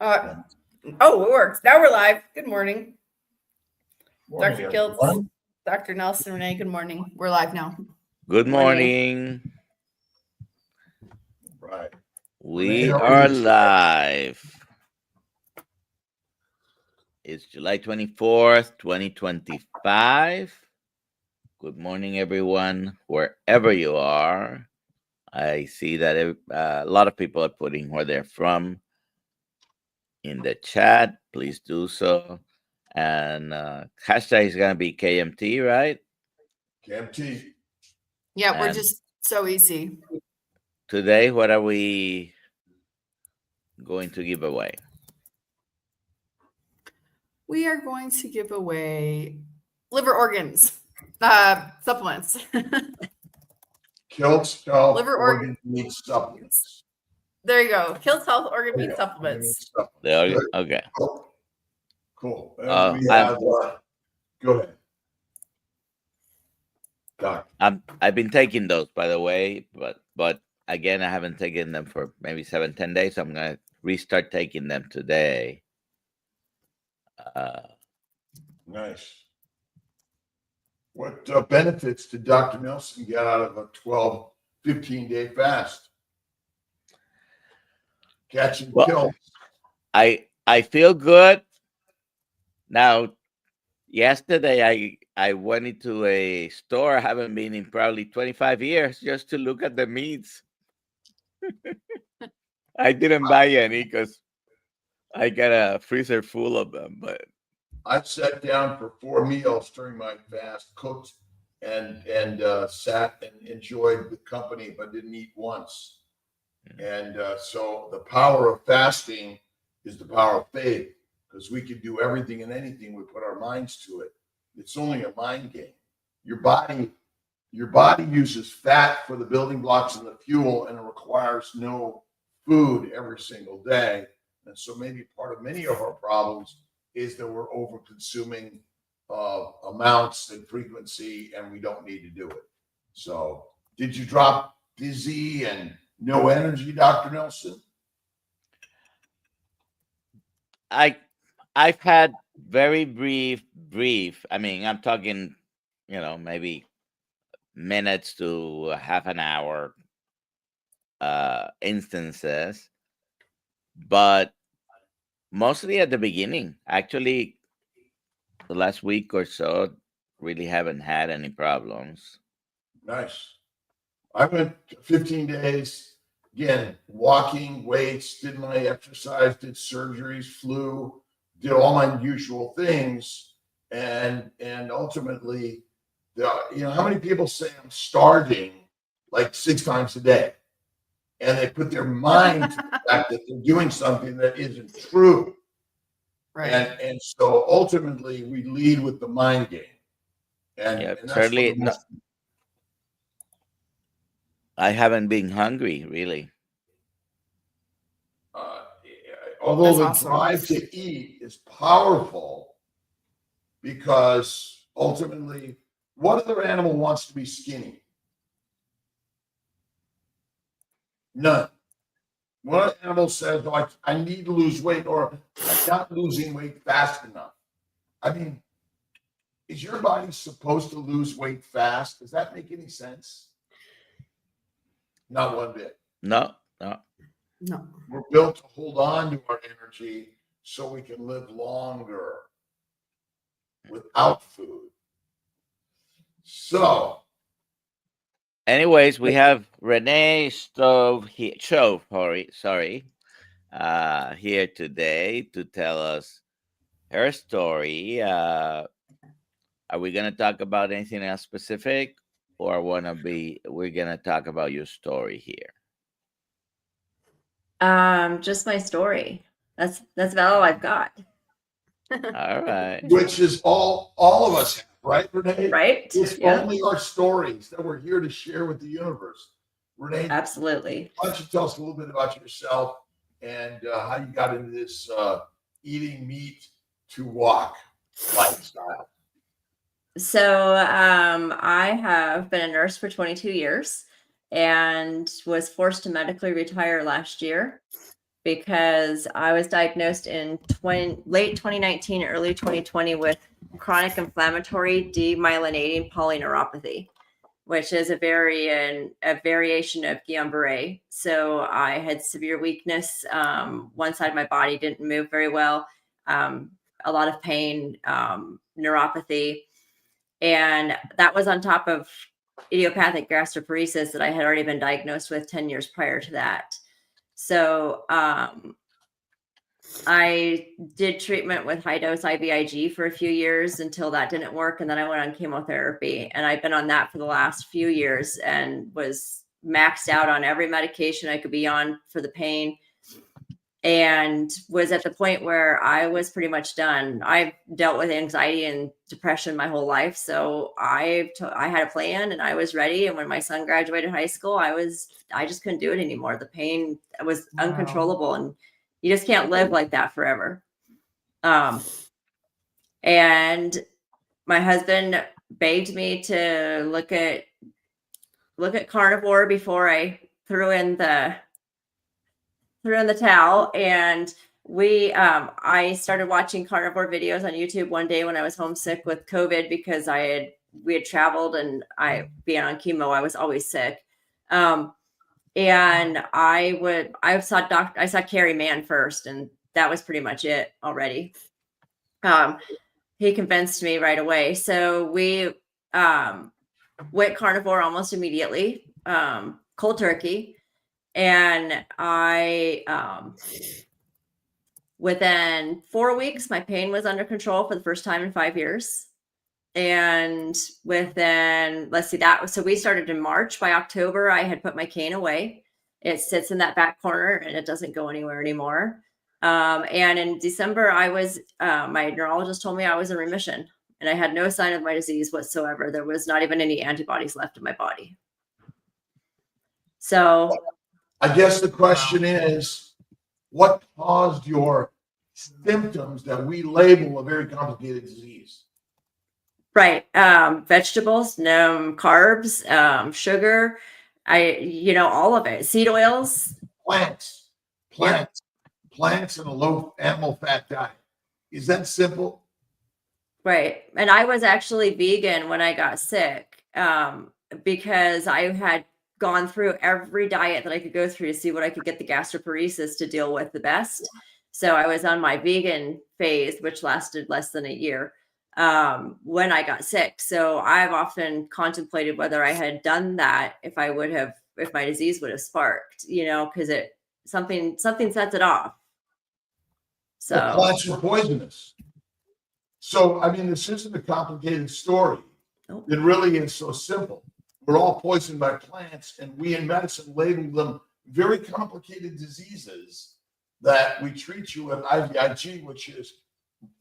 Uh, oh, it works. Now we're live. Good morning. Morning, Dr. Kiltz, everyone. Dr. Nelson, Renee, good morning. We're live now. Good Morning. morning. Right. We Renee, how are you? live. It's July 24th, 2025. Good morning, everyone, wherever you are. I see that a lot of people are putting where they're from in the chat. Please do so. And hashtag is going to be KMT, right? KMT. Yeah, we're And just so easy. today, what are we going to give away? We are going to give away liver organs, supplements. Kilt's Health Liver Organ Meat Supplements. There you go. Kilt's Health Organ There Meat you go. Organ Meat Supplements. Supplements. Good. Okay. Cool. And we have, go ahead. Doc. I've been taking those, by the way, but again, I haven't taken them for maybe 7-10 days. So I'm gonna restart taking them today. Nice. What benefits did Dr. Nelson get out of a 12, 15-day fast? Catch and kill. I feel good. Now, yesterday I went into a store I haven't been in probably 25 years just to look at the meats. I didn't buy any because I got a freezer full of them, but I've sat down for 4 meals during my fast, cooked and sat and enjoyed the company, but didn't eat once. And so the power of fasting is the power of faith, because we can do everything and anything we put our minds to it. It's only a mind game. Your body uses fat for the building blocks and the fuel, and it requires no food every single day. And so maybe part of many of our problems is that we're over consuming amounts and frequency, and we don't need to do it. So did you drop dizzy and no energy, Dr. Nelson? I've had very brief. I mean, I'm talking, maybe minutes to half an hour instances, but mostly at the beginning. Actually, the last week or so, really haven't had any problems. Nice. I went 15 days, again, walking, weights, did my exercise, did surgeries, flew, did all my usual things. And ultimately, how many people say I'm starving like 6 times a day? And they put their mind to the fact that they're doing something that isn't true. Right. And so ultimately, we lead with the mind game. And that's certainly. I haven't been hungry, really. Although the drive to eat is powerful, because ultimately, what other animal wants to be skinny? None. What animal says, oh, I need to lose weight, or I'm not losing weight fast enough? I mean, is your body supposed to lose weight fast? Does that make any sense? Not one bit. No. We're built to hold on to our energy so we can live longer without food. So, anyways, we have Rene Shove here today to tell us her story. Are we going to talk about anything else specific, or we're going to talk about your story here? Just my story. That's about all I've got. All right. Which is all of us have, right, Renee? Right. It's only our stories that we're here to share with the universe. Renee, absolutely. Why don't you tell us a little bit about yourself and how you got into this eating meat to walk lifestyle? So I have been a nurse for 22 years and was forced to medically retire last year. because I was diagnosed in late 2019, early 2020 with chronic inflammatory demyelinating polyneuropathy, which is a variation of Guillain-Barré. So I had severe weakness. One side of my body didn't move very well. A lot of pain, neuropathy. And that was on top of idiopathic gastroparesis that I had already been diagnosed with 10 years prior to that. So I did treatment with high dose IVIG for a few years until that didn't work. And then I went on chemotherapy, and I've been on that for the last few years and was maxed out on every medication I could be on for the pain, and was at the point where I was pretty much done. I've dealt with anxiety and depression my whole life. So I had a plan and I was ready. And when my son graduated high school, I just couldn't do it anymore. The pain was uncontrollable, and you just can't live like that forever. And my husband begged me to look at carnivore before I threw in the towel. And I started watching carnivore videos on YouTube one day when I was homesick with COVID, because we had traveled, and being on chemo, I was always sick. And I saw Carrie Mann first, and that was pretty much it already. He convinced me right away. So we went carnivore almost immediately, cold turkey. And within 4 weeks, my pain was under control for the first time in 5 years. And within, so we started in March. By October, I had put my cane away. It sits in that back corner and it doesn't go anywhere anymore. And in December, my neurologist told me I was in remission, and I had no sign of my disease whatsoever. There was not even any antibodies left in my body. So I guess the question is, what caused your symptoms that we label a very complicated disease? Right. Vegetables, no carbs, sugar, all of it. Seed oils. Plants and a low animal fat diet. Is that simple? Right. And I was actually vegan when I got sick, because I had gone through every diet that I could go through to see what I could get the gastroparesis to deal with the best. So I was on my vegan phase, which lasted less than a year, when I got sick. So I've often contemplated whether I had done that, if my disease would have sparked, because something sets it off. So the plants are poisonous. So, I mean, this isn't a complicated story. Nope. It really is so simple. We're all poisoned by plants, and we in medicine label them very complicated diseases that we treat you with IVIG, which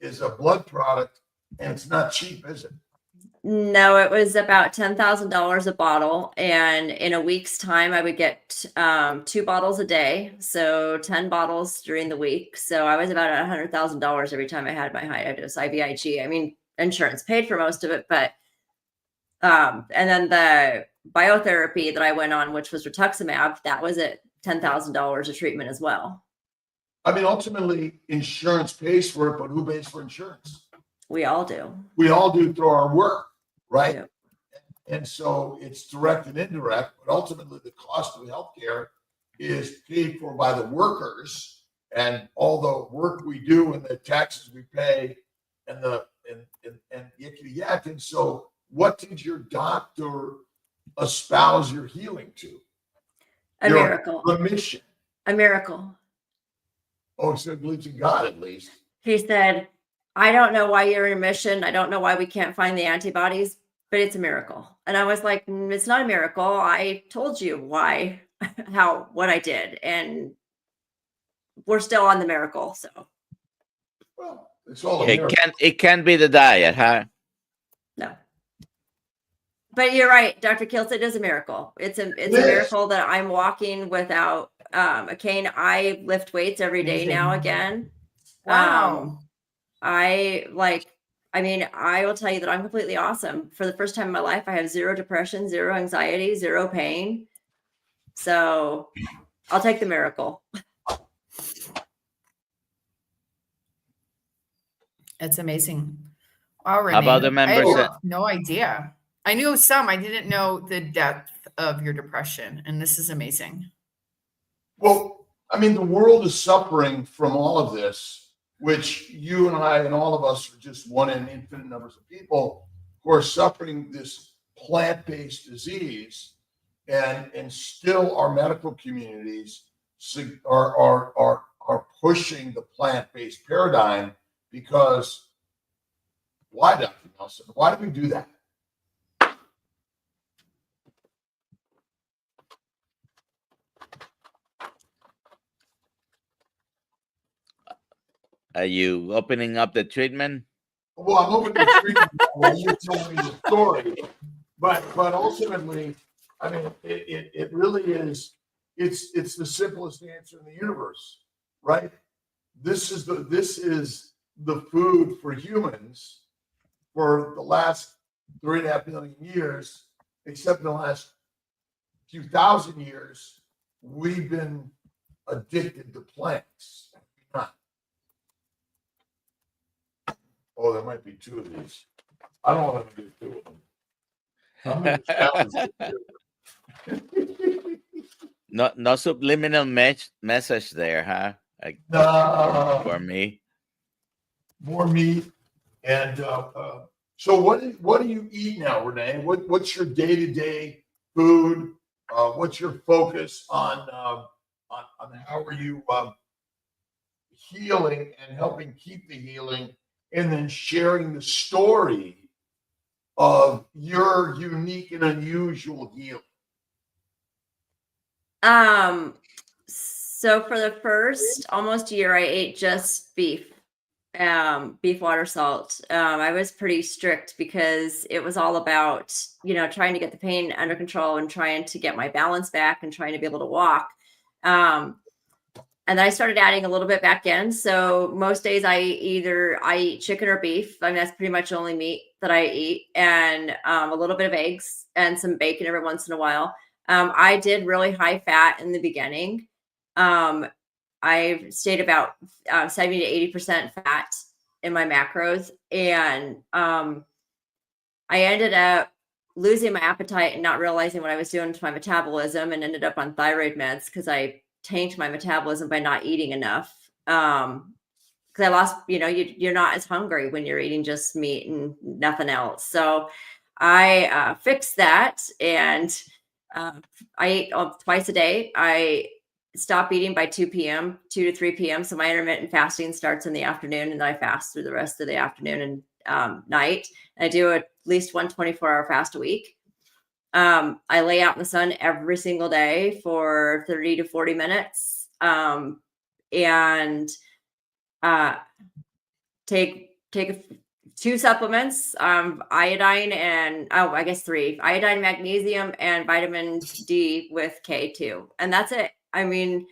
is a blood product, and it's not cheap, is it? No, it was about $10,000 a bottle. And in a week's time, I would get 2 bottles a day. So 10 bottles during the week. So I was about $100,000 every time I had my high dose IVIG. I mean, insurance paid for most of it, but and then the biotherapy that I went on, which was rituximab, that was at $10,000 a treatment as well. I mean, ultimately, insurance pays for it, but who pays for insurance? We all do. We all do through our work, right? Yeah. And so it's direct and indirect, but ultimately the cost of healthcare is paid for by the workers, and all the work we do and the taxes we pay and yickety yak. And so what did your doctor espouse your healing to? A miracle. Remission. A miracle. Oh, so it believes in God, at least. He said, I don't know why you're in remission. I don't know why we can't find the antibodies, but it's a miracle. And I was like, it's not a miracle. I told you what I did. And we're still on the miracle. So, well, it's all a miracle. It can't be the diet, huh? No. But you're right, Dr. Kiltz, it is a miracle. It's a miracle that I'm walking without a cane. I lift weights every day now again. Wow. I will tell you that I'm completely awesome. For the first time in my life, I have 0 depression, 0 anxiety, 0 pain. So I'll take the miracle. It's amazing. Wow, Renee. How about the I members? had no idea. I knew some. I didn't know the depth of your depression, and this is amazing. Well, I mean, the world is suffering from all of this, which you and I and all of us are just one in infinite numbers of people who are suffering this plant-based disease, and still our medical communities are pushing the plant-based paradigm because why, Dr. Nelson? Why do we do that? Are you opening up the treatment? Well, I'm open to treatment while you tell me the story, but ultimately, I mean, it really is. It's the simplest answer in the universe, right? This is the food for humans for the last 3.5 million years, except in the last few thousand years, we've been addicted to plants. Oh, there might be two of these. I don't want to do two of them. I'm going to challenge you. No subliminal message there, huh? Like, No. for me. More meat. And so what do you eat now, Renee? What's your day-to-day food? What's your focus on how are you healing and helping keep the healing, and then sharing the story of your unique and unusual healing? So for the first almost year, I ate just beef, water, salt. I was pretty strict because it was all about, trying to get the pain under control and trying to get my balance back and trying to be able to walk. And then I started adding a little bit back in. So most days I eat chicken or beef. I mean, that's pretty much the only meat that I eat, and a little bit of eggs and some bacon every once in a while. I did really high fat in the beginning. I stayed about 70 to 80% fat in my macros. And I ended up losing my appetite and not realizing what I was doing to my metabolism, and ended up on thyroid meds because I tanked my metabolism by not eating enough. Because I lost, you're not as hungry when you're eating just meat and nothing else. So I fixed that, and I ate twice a day. I stop eating by 2 p.m., 2 to 3 p.m. So my intermittent fasting starts in the afternoon, and then I fast through the rest of the afternoon and night. And I do at least 1 24-hour fast a week. I lay out in the sun every single day for 30 to 40 minutes. And take 2 supplements, iodine and I guess 3, iodine, magnesium, and vitamin D with K2. And that's it. I mean,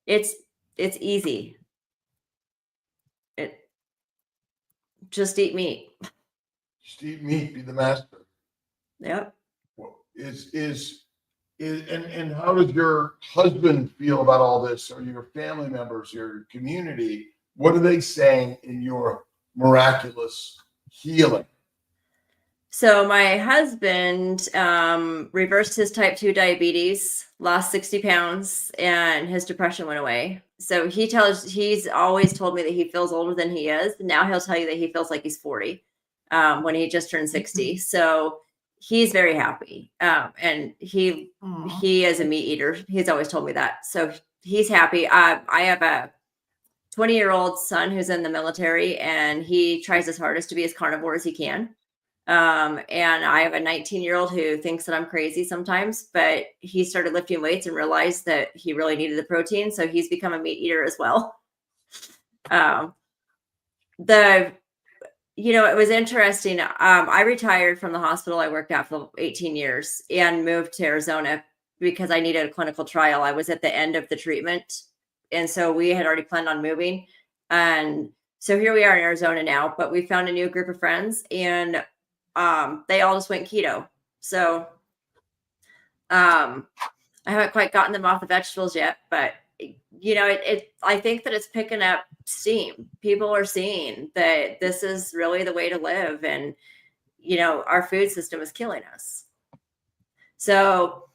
it's easy. Just eat meat. Just eat meat, be the master. Yep. Well, and how does your husband feel about all this, or your family members, your community? What are they saying in your miraculous healing? So my husband reversed his type 2 diabetes, lost 60 pounds, and his depression went away. So he's always told me that he feels older than he is. Now he'll tell you that he feels like he's 40 when he just turned 60. So he's very happy. And he is a meat eater. He's always told me that. So he's happy. I have a 20-year-old son who's in the military, and he tries his hardest to be as carnivore as he can. And I have a 19-year-old who thinks that I'm crazy sometimes, but he started lifting weights and realized that he really needed the protein. So he's become a meat eater as well. It was interesting. I retired from the hospital I worked at for 18 years and moved to Arizona because I needed a clinical trial. I was at the end of the treatment. And so we had already planned on moving. And so here we are in Arizona now, but we found a new group of friends, and they all just went keto. So I haven't quite gotten them off the vegetables yet, but I think that it's picking up steam. People are seeing that this is really the way to live, and our food system is killing us. So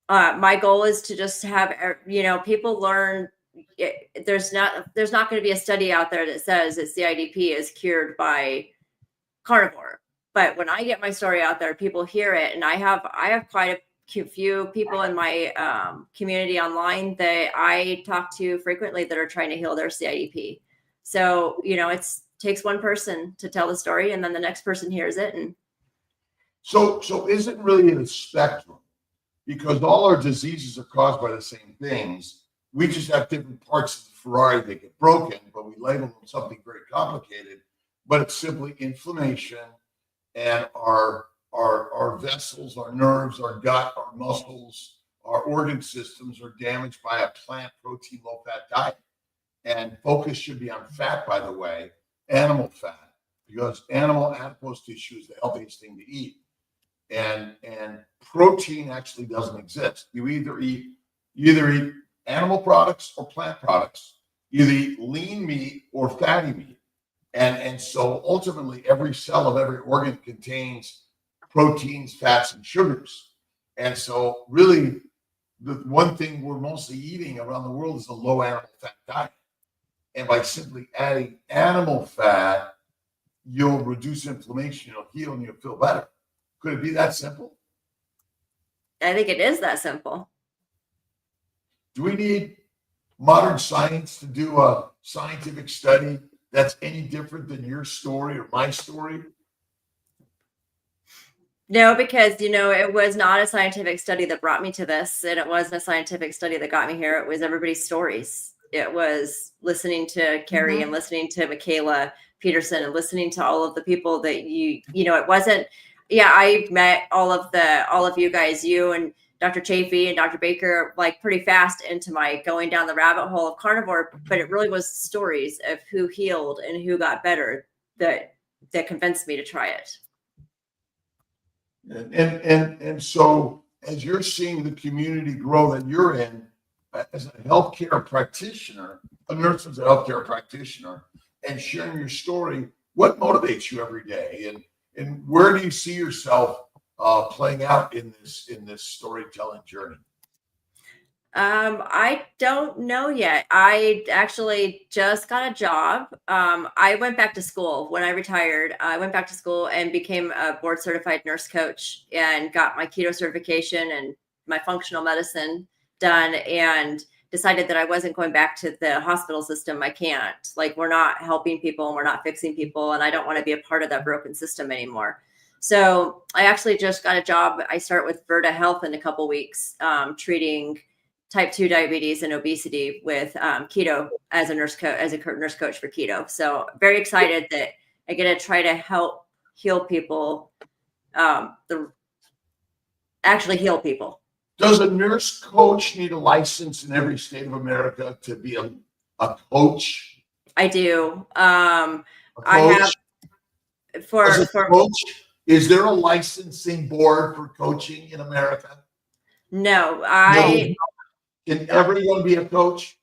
my goal is to just have people learn. There's not going to be a study out there that says that CIDP is cured by carnivore. But when I get my story out there, people hear it, and I have quite a few people in my community online that I talk to frequently that are trying to heal their CIDP. So it takes one person to tell the story, and then the next person hears it. And so is it really a spectrum? Because all our diseases are caused by the same things. We just have different parts of the Ferrari that get broken, but we label them something very complicated. But it's simply inflammation, and our vessels, our nerves, our gut, our muscles, our organ systems are damaged by a plant protein low-fat diet. And focus should be on fat, by the way, animal fat, because animal adipose tissue is the healthiest thing to eat. And protein actually doesn't exist. You either eat animal products or plant products. You either eat lean meat or fatty meat. And so ultimately every cell of every organ contains proteins, fats, and sugars. And so really the one thing we're mostly eating around the world is a low animal fat diet. And by simply adding animal fat, you'll reduce inflammation, you'll heal, and you'll feel better. Could it be that simple? I think it is that simple. Do we need modern science to do a scientific study that's any different than your story or my story? No, because it was not a scientific study that brought me to this, and it wasn't a scientific study that got me here. It was everybody's stories. It was listening to Carrie and listening to Michaela Peterson and listening to all of the people that it wasn't. Yeah, I met all of you guys, you and Dr. Chafee and Dr. Baker, like pretty fast into my going down the rabbit hole of carnivore, but it really was stories of who healed and who got better that convinced me to try it. And so as you're seeing the community grow that you're in, as a healthcare practitioner, a nurse as a healthcare practitioner, and sharing your story, what motivates you every day? And where do you see yourself playing out in this storytelling journey? I don't know yet. I actually just got a job. I went back to school when I retired. I went back to school and became a board certified nurse coach and got my keto certification and my functional medicine done, and decided that I wasn't going back to the hospital system. I can't. Like, we're not helping people and we're not fixing people, and I don't want to be a part of that broken system anymore. So I actually just got a job. I start with Virta Health in a couple weeks, treating type 2 diabetes and obesity with keto as a nurse coach for keto. So very excited that I get to try to help heal people, actually heal people. Does a nurse coach need a license in every state of America to be a coach? I do. I have for coach. Is there a licensing board for coaching in America? No, Can everyone be a coach?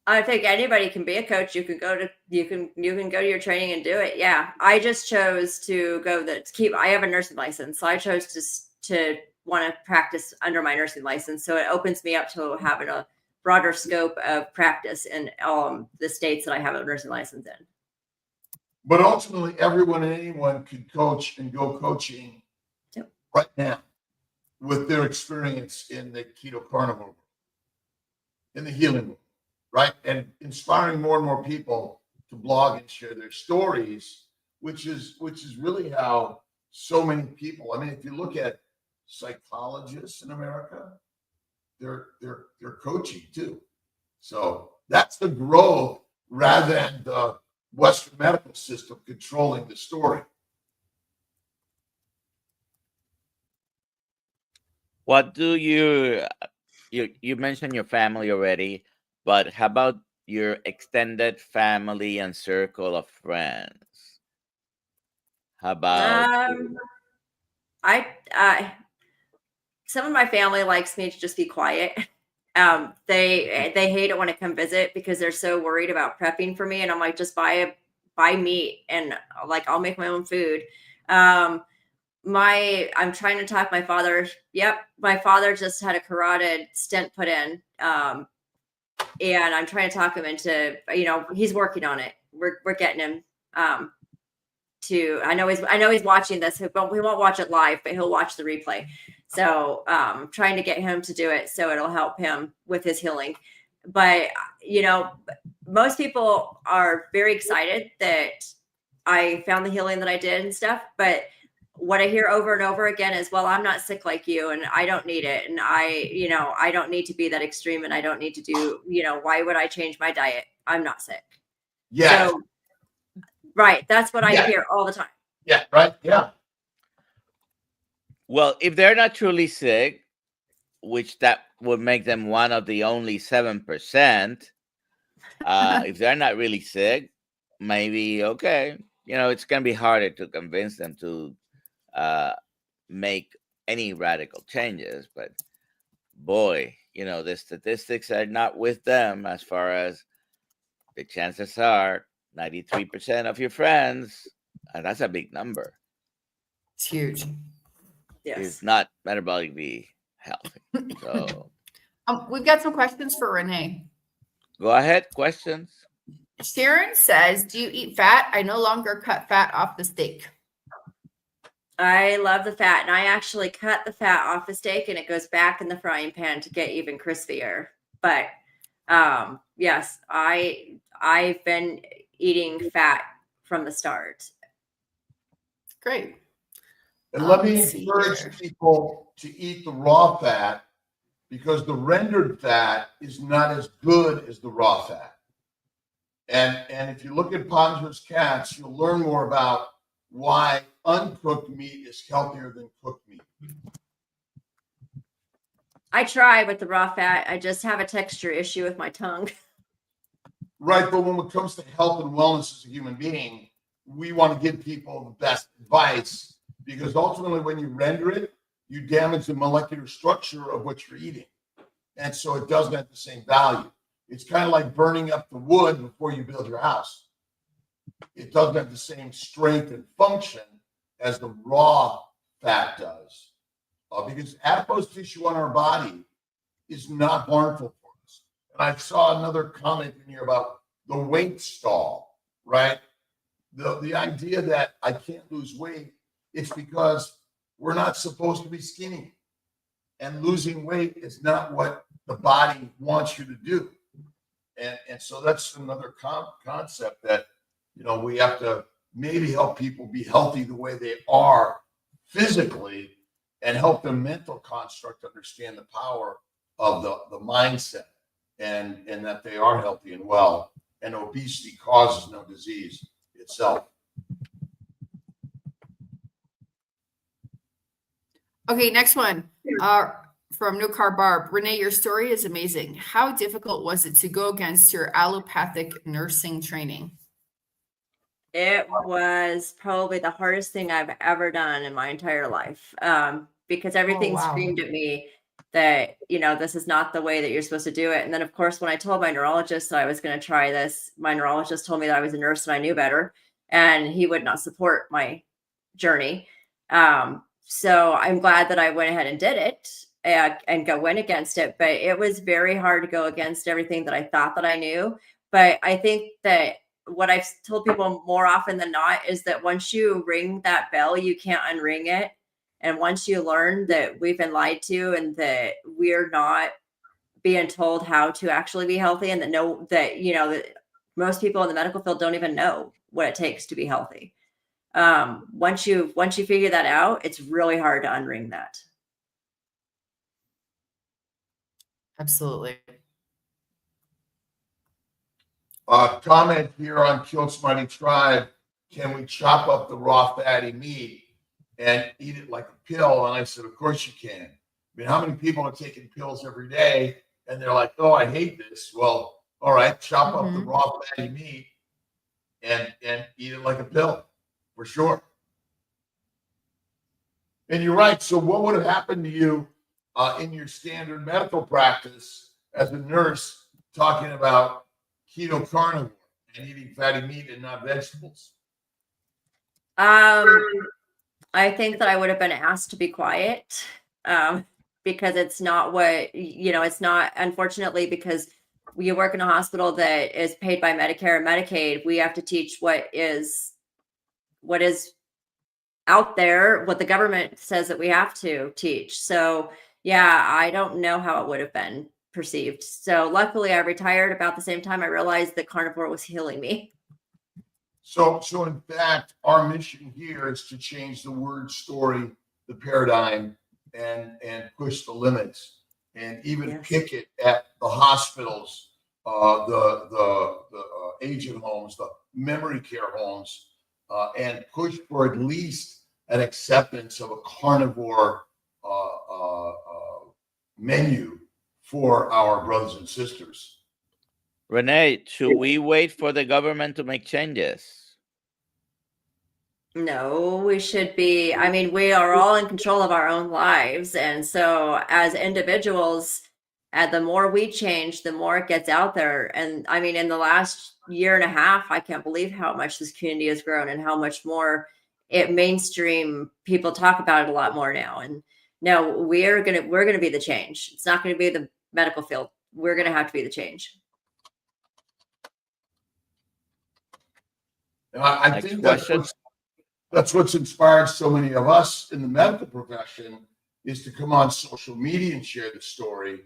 I think anybody can be a coach. You can go to your training and do it. Yeah, I just chose to I have a nursing license, so I chose to want to practice under my nursing license. So it opens me up to having a broader scope of practice in the states that I have a nursing license in. But ultimately, everyone and anyone could coach and go coaching right now with their experience in the keto carnivore, in the healing room, right? And inspiring more and more people to blog and share their stories, which is really how so many people, I mean, if you look at psychologists in America, they're coaching too. So that's the growth rather than the Western medical system controlling the story. What do you mentioned your family already, but how about your extended family and circle of friends? How about some of my family likes me to just be quiet. They hate it when I come visit because they're so worried about prepping for me. And I'm like, just buy meat and like, I'll make my own food. I'm trying to talk my father. Yep. My father just had a carotid stent put in. And I'm trying to talk him into, he's working on it. We're getting him, I know he's watching this, but we won't watch it live, but he'll watch the replay. So, trying to get him to do it so it'll help him with his healing. But, most people are very excited that I found the healing that I did and stuff. But what I hear over and over again is, well, I'm not sick like you and I don't need it. And I don't need to be that extreme and I don't need to do, why would I change my diet? I'm not sick. Yeah. So, right. That's what I hear all the time. Yeah. Right. Yeah. Well, if they're not truly sick, which that would make them one of the only 7%, if they're not really sick, maybe, okay, it's going to be harder to convince them to make any radical changes. But boy, the statistics are not with them as far as the chances are 93% of your friends, and that's a big number, It's huge. Yes. is not metabolically healthy. So We've got some questions for Renee. go ahead, questions. Sharon says, do you eat fat? I no longer cut fat off the steak. I love the fat, and I actually cut the fat off the steak and it goes back in the frying pan to get even crispier. But yes, I've been eating fat from the start. Great. And let me Let's see encourage here. people to eat the raw fat because the rendered fat is not as good as the raw fat. And if you look at Ponder's cats, you'll learn more about why uncooked meat is healthier than cooked meat. I try with the raw fat. I just have a texture issue with my tongue. Right, but when it comes to health and wellness as a human being, we want to give people the best advice because ultimately when you render it, you damage the molecular structure of what you're eating. And so it doesn't have the same value. It's kind of like burning up the wood before you build your house. It doesn't have the same strength and function as the raw fat does. Because adipose tissue on our body is not harmful for us. And I saw another comment in here about the weight stall, right? The idea that I can't lose weight, it's because we're not supposed to be skinny. And losing weight is not what the body wants you to do. And so that's another concept that, we have to maybe help people be healthy the way they are physically and help the mental construct understand the power of the mindset and that they are healthy and well. And obesity causes no disease itself. Okay, next one. From No Car Barb. Renee, your story is amazing. How difficult was it to go against your allopathic nursing training? It was probably the hardest thing I've ever done in my entire life, because everything screamed at me that, this is not the way that you're supposed to do it. And then, of course, when I told my neurologist that I was going to try this, my neurologist told me that I was a nurse and I knew better, and he would not support my journey. So I'm glad that I went ahead and did it and went against it. But it was very hard to go against everything that I thought that I knew. But I think that what I've told people more often than not is that once you ring that bell, you can't unring it. And once you learn that we've been lied to and that we're not being told how to actually be healthy, and that most people in the medical field don't even know what it takes to be healthy. Once you figure that out, it's really hard to unring that. Absolutely. Comment here on Kill Mighty Tribe. Can we chop up the raw fatty meat and eat it like a pill? And I said, of course you can. I mean, how many people are taking pills every day and they're like, oh, I hate this. Well, all right, chop up the raw fatty meat and eat it like a pill, for sure. And you're right. So what would have happened to you in your standard medical practice as a nurse talking about keto carnivore and eating fatty meat and not vegetables? I think that I would have been asked to be quiet, because it's not what, it's not, unfortunately, because we work in a hospital that is paid by Medicare and Medicaid. We have to teach what is out there, what the government says that we have to teach. So yeah, I don't know how it would have been perceived. So luckily I retired about the same time I realized that carnivore was healing me. So in fact, our mission here is to change the word story, the paradigm, and push the limits, and even Yes. pick it at the hospitals, the aging homes, the memory care homes, and push for at least an acceptance of a carnivore menu for our brothers and sisters. Renee, should we wait for the government to make changes? No, we should be. I mean, we are all in control of our own lives. And so, as individuals, the more we change, the more it gets out there. And I mean, in the last year and a half, I can't believe how much this community has grown and how much more it mainstream people talk about it a lot more now. And no, we're gonna be the change. It's not gonna be the medical field. We're gonna have to be the change. And I Next think question. that's what's inspired so many of us in the medical profession, is to come on social media and share the story,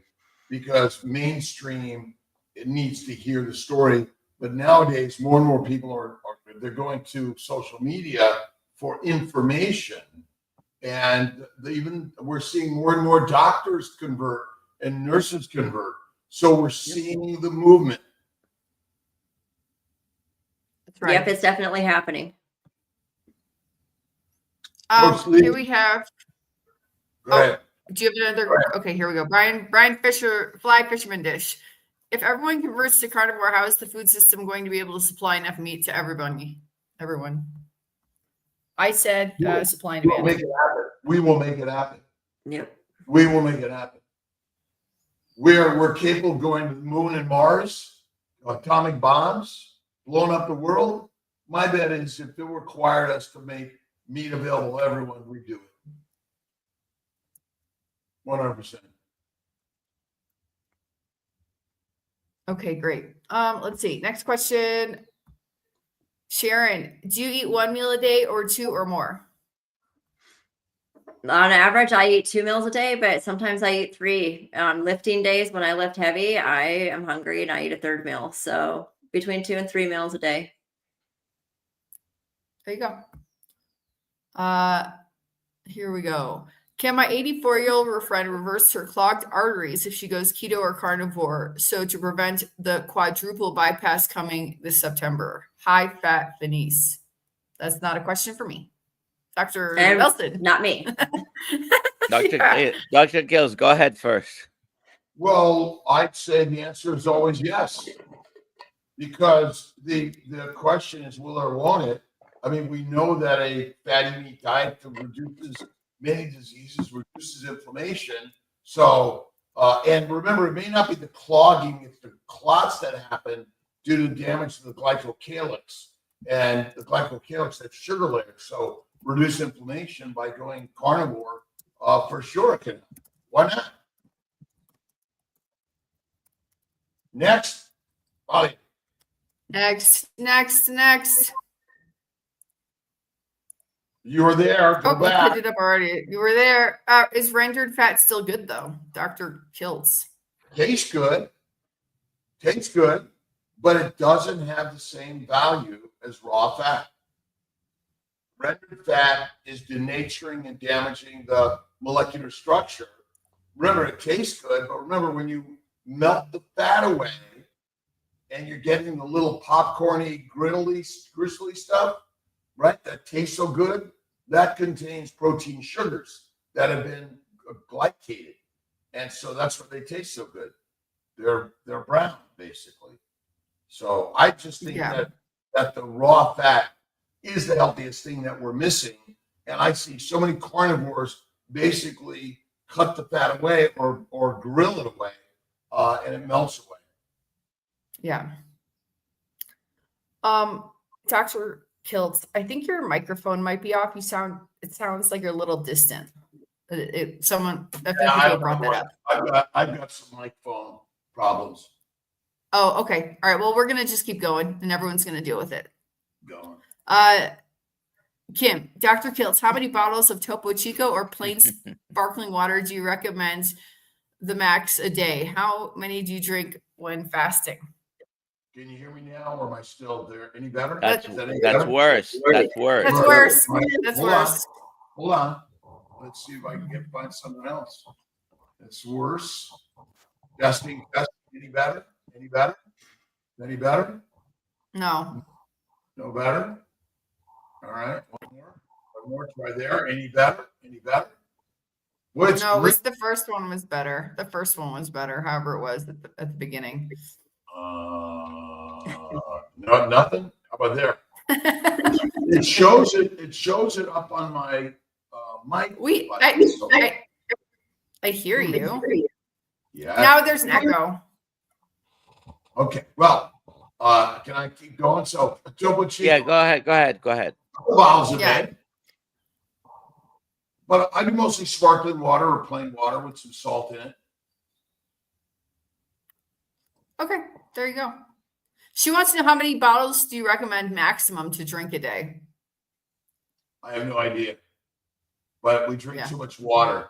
because mainstream, it needs to hear the story. But nowadays, more and more people they're going to social media for information, and we're seeing more and more doctors convert and nurses convert. So we're seeing the movement. That's right. Yep, it's definitely happening. Here we have. Go ahead. Do you have another? Okay, here we go. Brian Fisher, Fly Fisherman Dish. If everyone converts to carnivore, how is the food system going to be able to supply enough meat to everybody? Everyone. I said supply and We'll demand. make it happen. We will make it happen. Yep. We will make it happen. We're capable of going to the moon and Mars, atomic bombs, blowing up the world. My bet is if it required us to make meat available to everyone, we'd do it. 100%. Okay, great. Let's see. Next question. Sharon, do you eat one meal a day or two or more? On average, I eat 2 meals a day, but sometimes I eat 3. Lifting days, when I lift heavy, I am hungry and I eat a third meal. So between 2 and 3 meals a day. There you go. Here we go. Can my 84-year-old friend reverse her clogged arteries if she goes keto or carnivore, so to prevent the quadruple bypass coming this September? High fat Venice. That's not a question for me. Dr. Nelson. Not me. Dr. Gills, go ahead first. Well, I'd say the answer is always yes, because the question is, will or won't it? I mean, we know that a fatty meat diet reduces many diseases, reduces inflammation. So, and remember, it may not be the clogging, it's the clots that happen due to damage to the glycocalyx. And the glycocalyx have sugar layers. So reduce inflammation by going carnivore, for sure it can. Why not? Next. Molly. Next. You were there. Go back. I picked it up already. You were there. Is rendered fat still good though? Dr. Kills. Tastes good, but it doesn't have the same value as raw fat. Rendered fat is denaturing and damaging the molecular structure. Remember, it tastes good, but remember, when you melt the fat away and you're getting the little popcorny, gristly stuff, right? That tastes so good. That contains protein sugars that have been glycated. And so that's why they taste so good. They're brown, basically. So I just think that the raw fat is the healthiest thing that we're missing. And I see so many carnivores basically cut the fat away or grill it away and it melts away. Yeah. Dr. Kiltz, I think your microphone might be off. It sounds like you're a little distant. A few people brought that up. I've got some microphone problems. Oh, okay. All right. Well, we're gonna just keep going, and everyone's gonna deal with it. Going. Kim, Dr. Kiltz, how many bottles of Topo Chico or plain sparkling water do you recommend the max a day? How many do you drink when fasting? Can you hear me now, or am I still there? Any better? That's better? worse. That's worse. That's worse. Right. That's Hold worse. Hold on. Let's see if I can find someone else. That's worse. Testing. Any better? Any better? Any better? No. No better? All right. One more. Try there. Any better? Any better? No, the first one was better. The first one was better, however it was at the beginning. No, nothing. How about there? It shows it up on my mic. I hear you. Yeah. Now there's an echo. Okay. Well, can I keep going? So, Topo Chico. Yeah, go ahead. Bottles a day. But I do mostly sparkling water or plain water with some salt in it. Okay, there you go. She wants to know, how many bottles do you recommend maximum to drink a day? I have no idea. But we drink too much water.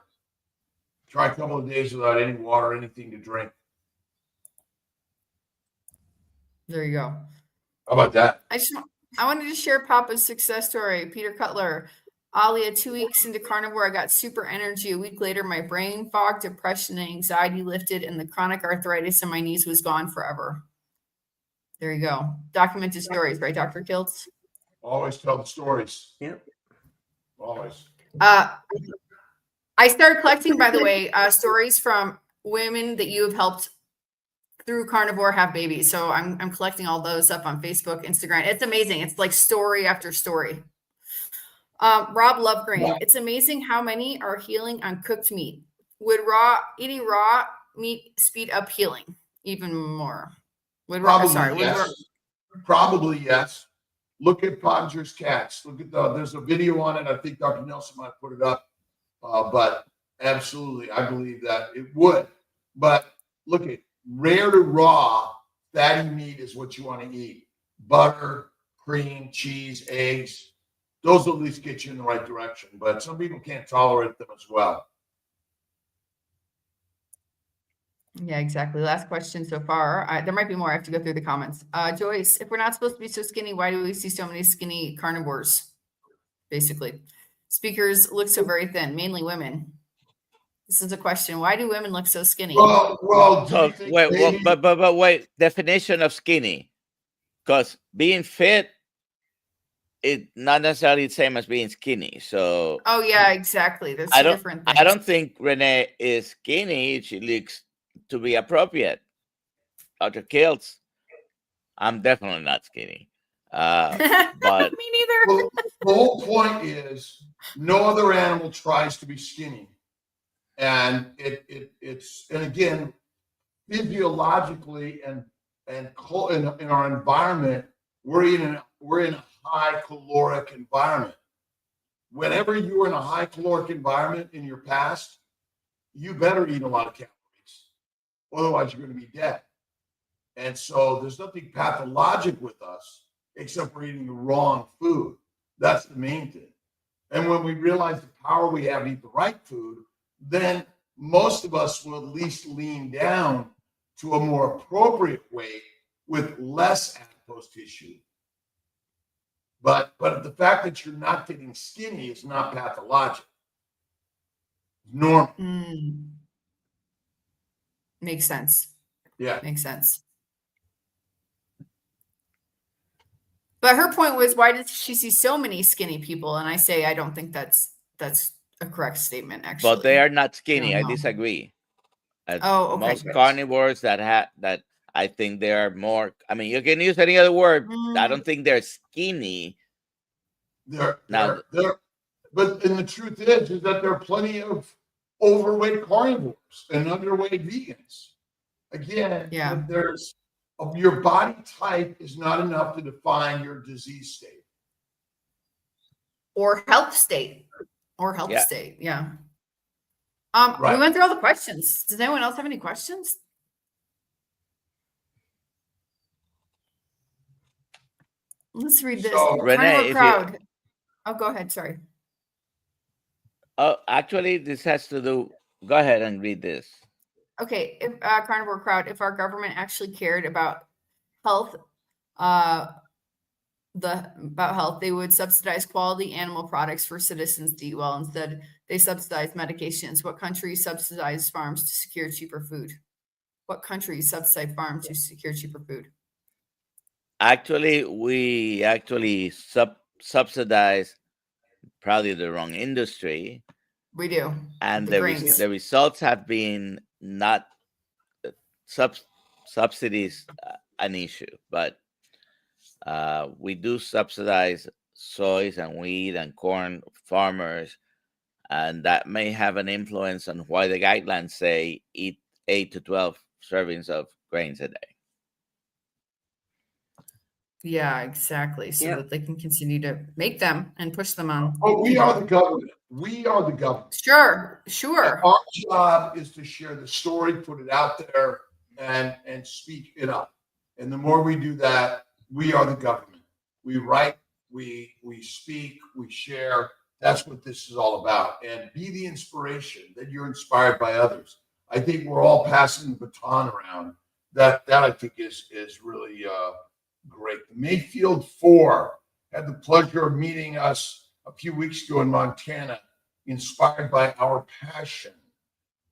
Try a couple of days without any water, anything to drink. There you go. How about that? I wanted to share Papa's success story. Peter Cutler. Alia, 2 weeks into carnivore, I got super energy. A week later, my brain fog, depression, and anxiety lifted, and the chronic arthritis in my knees was gone forever. There you go. Documented stories, right, Dr. Kiltz? Always tell the stories. Yep. Always. I started collecting, by the way, stories from women that you have helped through carnivore have babies. So I'm collecting all those up on Facebook, Instagram. It's amazing. It's like story after story. Rob Lovegreen, it's amazing how many are healing on cooked meat. Would eating raw meat speed up healing even more? Probably yes. Look at Podger's cats. Look at there's a video on it. I think Dr. Nelson might put it up. But absolutely, I believe that it would. But look at rare to raw fatty meat is what you want to eat. Butter, cream, cheese, eggs. Those will at least get you in the right direction. But some people can't tolerate them as well. Yeah, exactly. Last question so far. There might be more. I have to go through the comments. Joyce, if we're not supposed to be so skinny, why do we see so many skinny carnivores? Basically, speakers look so very thin, mainly women. This is a question. Why do women look so skinny? Wait. Definition of skinny, because being fit, it's not necessarily the same as being skinny. So. Oh yeah, exactly. There's different things. I don't think Renee is skinny. She looks to be appropriate. Dr. Kiltz, I'm definitely not skinny. But me neither. Well, the whole point is no other animal tries to be skinny, and it's again physiologically and in our environment we're in a high caloric environment. Whenever you were in a high caloric environment in your past, you better eat a lot of calories. Otherwise, you're going to be dead. And so there's nothing pathologic with us except for eating the wrong food. That's the main thing. And when we realize the power we have to eat the right food, then most of us will at least lean down to a more appropriate weight with less adipose tissue. But the fact that you're not getting skinny is not pathologic. It's normal. Makes sense. Yeah. Makes sense. But her point was, why does she see so many skinny people? And I say, I don't think that's a correct statement, actually. But they are not skinny. I disagree. Most carnivores that I think they are more. I mean, you can use any other word. I don't think they're skinny. But the truth is that there are plenty of overweight carnivores and underweight vegans. Again, Yeah. there's your body type is not enough to define your disease state. Or health state. Yeah. State. Yeah. Right. We went through all the questions. Does anyone else have any questions? Let's read this. So, Renee, Carnivore if you- crowd. Oh, go ahead. Sorry. Oh, actually, this has to do. Go ahead and read this. Okay. If carnivore crowd, if our government actually cared about health, they would subsidize quality animal products for citizens to eat well. Instead, they subsidize medications. What countries subsidize farms to secure cheaper food? What countries subsidize farms to secure cheaper food? Actually, we subsidize probably the wrong industry, We do. and The grains. the results have been not subsidies an issue, but we do subsidize soys and wheat and corn farmers, and that may have an influence on why the guidelines say eat 8 to 12 servings of grains a day. Yeah, exactly. So Yep. that they can continue to make them and push them on. oh, we are the government. We are the government. Sure. And our job is to share the story, put it out there, and speak it up. And the more we do that, we are the government. We write, we speak, we share. That's what this is all about. And be the inspiration that you're inspired by others. I think we're all passing the baton around. That I think is really great. The Mayfield 4 had the pleasure of meeting us a few weeks ago in Montana, inspired by our passion.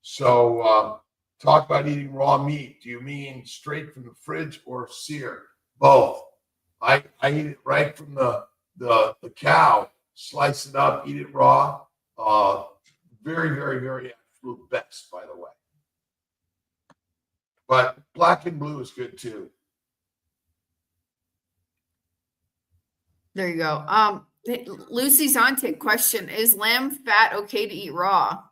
So talk about eating raw meat. Do you mean straight from the fridge or sear? Both. I eat it right from the cow, slice it up, eat it raw. Very, very, very absolute best, by the way. But black and blue is good too. There you go. Lucy Zontic question: is lamb fat okay to eat raw?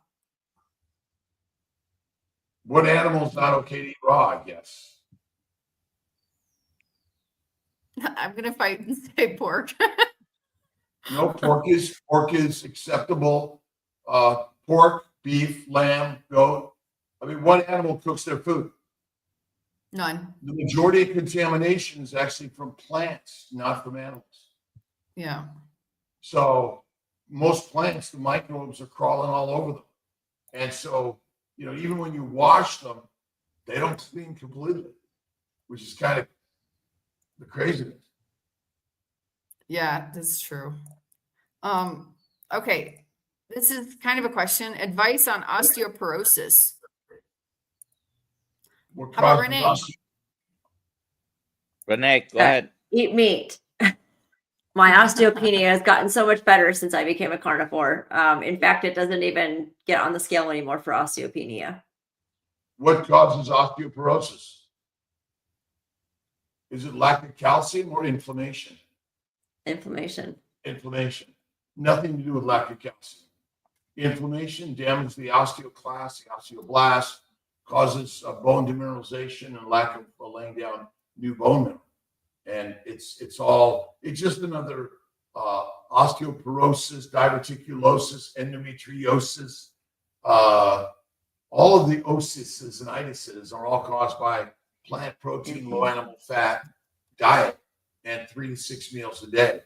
What animal is not okay to eat raw, I guess? I'm gonna fight and say pork. No, pork is acceptable. Pork, beef, lamb, goat. I mean, what animal cooks their food? None. The majority of contamination is actually from plants, not from animals. Yeah. So most plants, the microbes are crawling all over them. And so, even when you wash them, they don't clean completely, which is kind of the craziness. Yeah, that's true. Okay. This is kind of a question. Advice on osteoporosis. What How about causes Renee? Renee, go ahead. Eat meat. My osteopenia has gotten so much better since I became a carnivore. In fact, it doesn't even get on the scale anymore for osteopenia. What causes osteoporosis? Is it lack of calcium or inflammation? Inflammation. Inflammation. Nothing to do with lack of calcium. Inflammation damages the osteoclast, the osteoblast, causes bone demineralization and lack of laying down new bone mineral. And it's just another osteoporosis, diverticulosis, endometriosis. All of the osises and itises are all caused by plant protein, low animal fat diet, and 3 to 6 meals a day.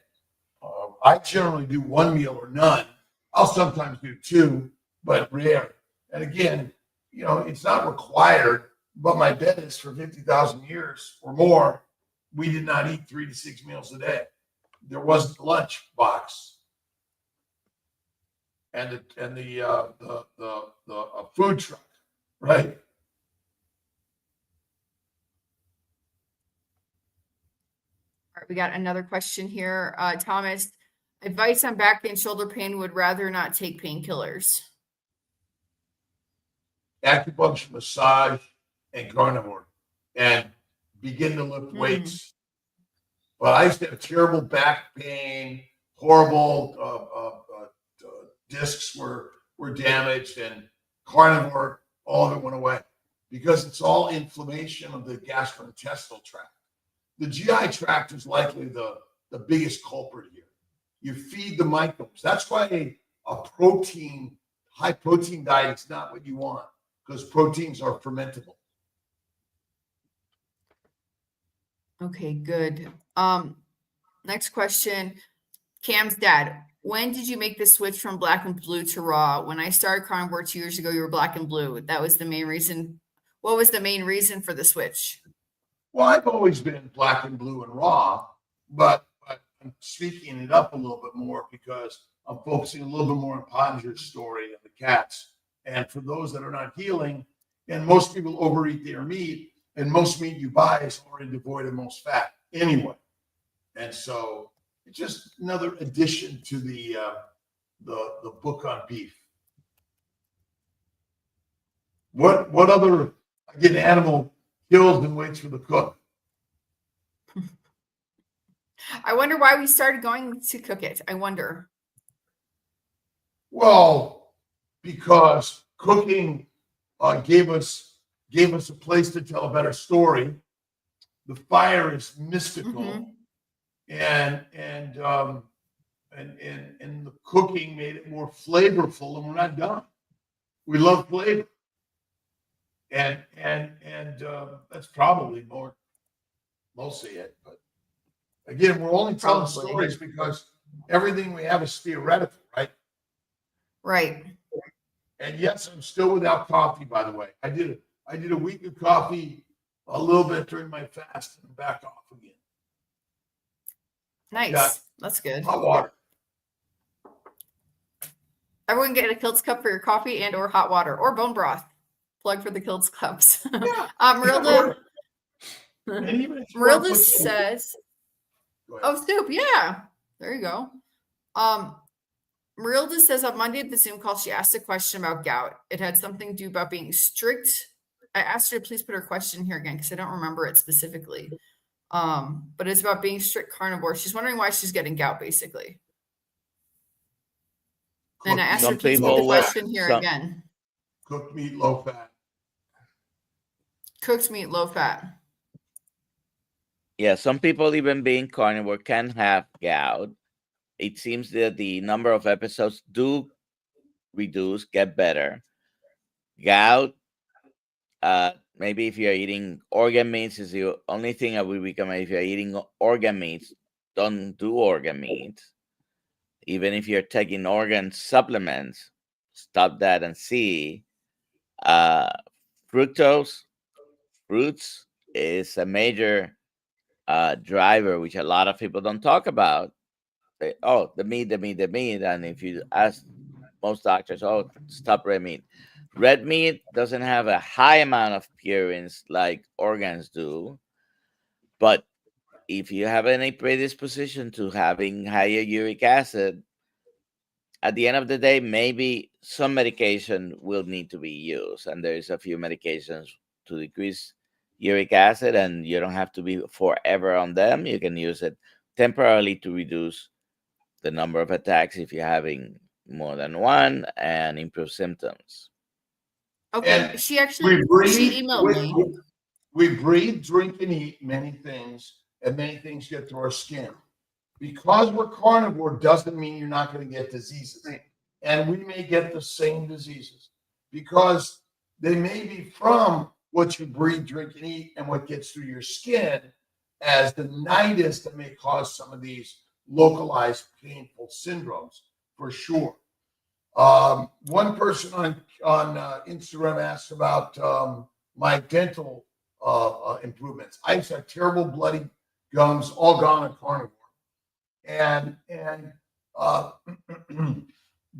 I generally do 1 meal or none. I'll sometimes do 2, but rare. And again, it's not required, but my bet is for 50,000 years or more, we did not eat 3 to 6 meals a day. There wasn't a lunch box, and the food truck, right? All right, we got another question here. Thomas, advice on back pain, shoulder pain, would rather not take painkillers. Acupuncture, massage, and carnivore, and begin to lift weights. But I used to have terrible back pain, horrible discs were damaged, and carnivore, all of it went away. because it's all inflammation of the gastrointestinal tract. The GI tract is likely the biggest culprit here. You feed the microbes. That's why a high protein diet is not what you want, because proteins are fermentable. Okay, good. Next question. Cam's dad. When did you make the switch from black and blue to raw? When I started carnivore 2 years ago, you were black and blue. That was the main reason. What was the main reason for the switch? Well, I've always been black and blue and raw, but I'm speaking it up a little bit more because I'm focusing a little bit more on Pottinger's story and the cats. And for those that are not healing, and most people overeat their meat, and most meat you buy is already devoid of most fat anyway. And so it's just another addition to the book on beef. What other animal kills and waits for the cook? I wonder why we started going to cook it. I wonder. Well, because cooking gave us a place to tell a better story. The fire is mystical, and the cooking made it more flavorful, and we're not done. We love flavor, and that's probably mostly it. But again, we're only telling stories because everything we have is theoretical, right? Right. And yes, I'm still without coffee, by the way. I did a week of coffee a little bit during my fast and back off again. Nice. That's good. Hot water. Everyone get a Kiltz cup for your coffee and or hot water or bone broth. Plug for the Kiltz cups. Yeah. Marilda says, oh, soup. Yeah. There you go. Marilda says on Monday at the Zoom call, she asked a question about gout. It had something to do about being strict. I asked her to please put her question here again because I don't remember it specifically. But it's about being strict carnivore. She's wondering why she's getting gout, basically. And I asked her to please put the question here again. Cooked meat, low fat. Cooked meat, low fat. Yeah, some people even being carnivore can have gout. It seems that the number of episodes do reduce, get better. Gout, maybe if you're eating organ meats is the only thing I would recommend. If you're eating organ meats, don't do organ meats. Even if you're taking organ supplements, stop that and see. Fructose, fruits is a major driver, which a lot of people don't talk about. They, the meat. And if you ask most doctors, stop red meat. Red meat doesn't have a high amount of purines like organs do. But if you have any predisposition to having higher uric acid, at the end of the day, maybe some medication will need to be used. And there's a few medications to decrease uric acid, and you don't have to be forever on them. You can use it temporarily to reduce the number of attacks if you're having more than one and improve symptoms. Okay, and she emailed me. We breathe, drink, and eat many things, and many things get through our skin. Because we're carnivore doesn't mean you're not going to get diseases. And we may get the same diseases because they may be from what you breathe, drink, and eat, and what gets through your skin as the nidus that may cause some of these localized painful syndromes, for sure. One person on Instagram asked about my dental improvements. I used to have terrible bloody gums, all gone on carnivore. And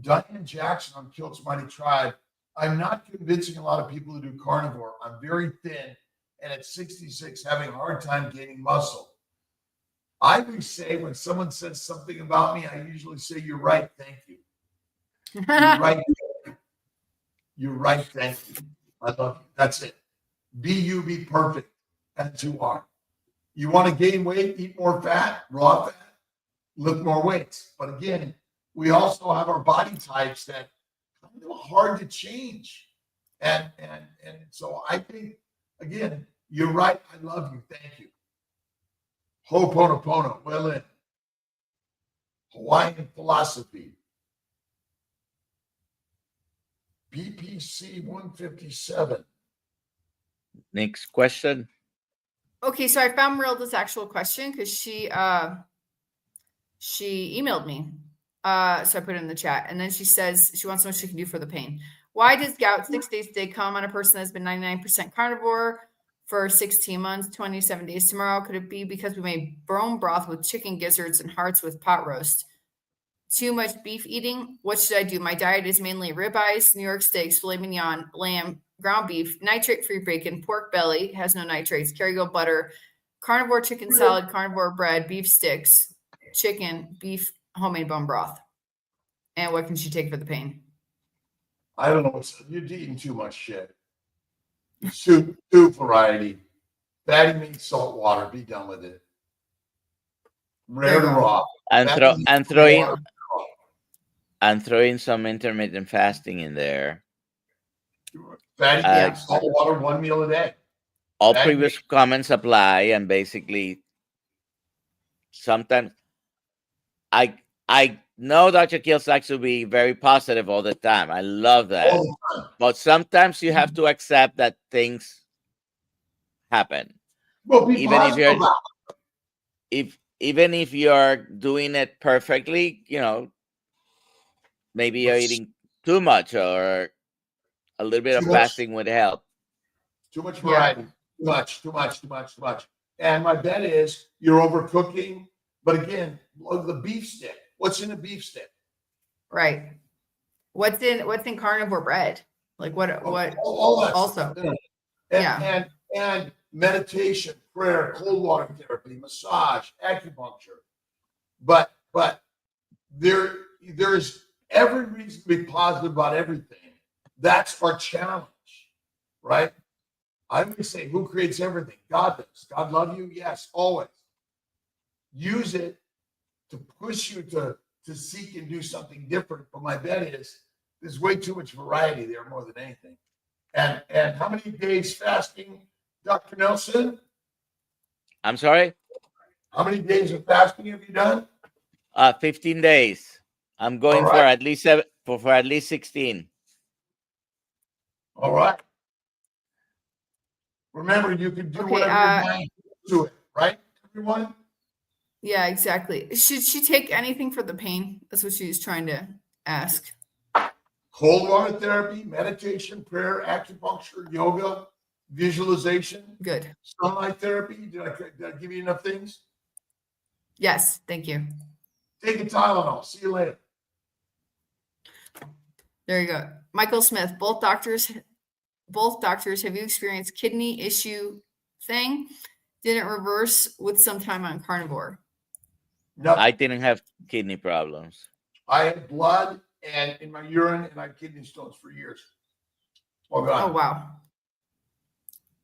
Diane Jackson on Kilt's Mighty Tribe, I'm not convincing a lot of people to do carnivore. I'm very thin, and at 66, having a hard time gaining muscle. I would say when someone says something about me, I usually say, "You're right, thank you." You're right. You're right, thank you. I love you. That's it. Be you, be perfect as you are. You want to gain weight, eat more fat, raw fat, lift more weights. But again, we also have our body types that are hard to change. And so I think, again, you're right. I love you. Thank you. Ho'oponopono, well in. Hawaiian philosophy. BPC 157. Next question. Okay, so I found Marilda's actual question because she emailed me. So I put it in the chat, and then she says she wants to know what she can do for the pain. Why does gout 6 days today come on a person that's been 99% carnivore for 16 months, 27 days tomorrow? Could it be because we made bone broth with chicken gizzards and hearts with pot roast? Too much beef eating? What should I do? My diet is mainly ribeyes, New York steaks, filet mignon, lamb, ground beef, nitrate-free bacon, pork belly, has no nitrates, Kerrygold butter, carnivore chicken salad, carnivore bread, beef sticks, chicken, beef, homemade bone broth. And what can she take for the pain? I don't know. You're eating too much shit. Soup variety. Fatty meat, salt water. Be done with it. Rare to raw. And throw in some intermittent fasting in there. Fatty meat, salt water, 1 meal a day. All previous comments apply, and basically, sometimes I know Dr. Kills likes to be very positive all the time. I love that. But sometimes you have to accept that things happen. Well, even if you're doing it perfectly, maybe you're eating too much, or a little bit of fasting would help. Too much variety. Too much. And my bet is you're overcooking. But again, the beef stick. What's in a beef stick? Right. What's in carnivore bread? Like what all that also? Stuff. And meditation, prayer, cold water therapy, massage, acupuncture. But there's every reason to be positive about everything. That's our challenge, right? I would say, who creates everything? God does. God love you? Yes, always. Use it to push you to seek and do something different. But my bet is there's way too much variety there more than anything. And how many days fasting, Dr. Nelson? I'm sorry? How many days of fasting have you done? 15 days. I'm going for at least 16. All right. Remember, you can do whatever your mind do it, right, everyone? Yeah, exactly. Should she take anything for the pain? That's what she's trying to ask. Cold water therapy, meditation, prayer, acupuncture, yoga, visualization. Good. Sunlight therapy. Did I give you enough things? Yes, thank you. Take a Tylenol. See you later. There you go. Michael Smith, both doctors, have you experienced kidney issue thing? Didn't reverse with some time on carnivore? No. I didn't have kidney problems. I had blood and in my urine, and I had kidney stones for years. Oh, God. Oh, wow.